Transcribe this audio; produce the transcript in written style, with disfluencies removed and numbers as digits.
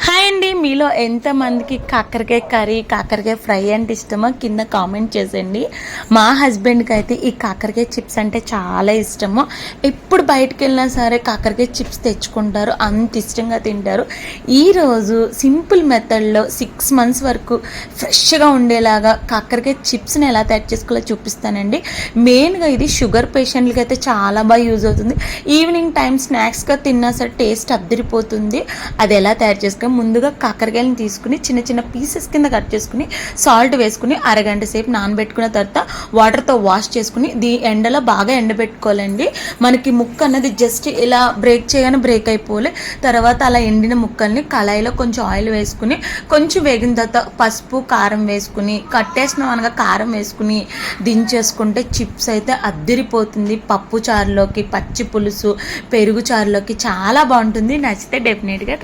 Hi అండి, మీలో ఎంతమందికి కాకరకాయ కర్రీ కాకరకాయ ఫ్రై అంటే ఇష్టమో కింద కామెంట్ చేసేయండి. మా హస్బెండ్కి అయితే ఈ కాకరకాయ చిప్స్ అంటే చాలా ఇష్టము. ఎప్పుడు బయటకు వెళ్ళినా సరే కాకరకాయ చిప్స్ తెచ్చుకుంటారు, అంత ఇష్టంగా తింటారు. ఈరోజు సింపుల్ మెథడ్లో 6 months వరకు ఫ్రెష్గా ఉండేలాగా కాకరకాయ చిప్స్ని ఎలా తయారు చేసుకోవాలో చూపిస్తానండి. మెయిన్గా ఇది షుగర్ పేషెంట్లకి అయితే చాలా బాగా యూజ్ అవుతుంది. ఈవినింగ్ టైం స్నాక్స్గా తిన్నా సరే టేస్ట్ అద్దరిపోతుంది. అది ఎలా తయారు చేసుకొని ముందుగా కాకరకాయలను తీసుకుని చిన్న చిన్న పీసెస్ కింద కట్ చేసుకుని సాల్ట్ వేసుకుని అరగంట సేపు నానబెట్టుకున్న తర్వాత వాటర్తో వాష్ చేసుకుని ఎండలో బాగా ఎండబెట్టుకోవాలండి. మనకి ముక్క అన్నది జస్ట్ ఇలా బ్రేక్ చేయగానే బ్రేక్ అయిపోలే. తర్వాత అలా ఎండిన ముక్కల్ని కళాయిలో కొంచెం ఆయిల్ వేసుకుని కొంచెం వేగిన తర్వాత పసుపు కారం వేసుకుని కట్టేసిన అనగా కారం వేసుకుని దించేసుకుంటే చిప్స్ అయితే అద్దిరిపోతుంది. పప్పు చారులోకి, పచ్చి పులుసు, పెరుగు చారులోకి చాలా బాగుంటుంది. నచ్చితే డెఫినెట్గా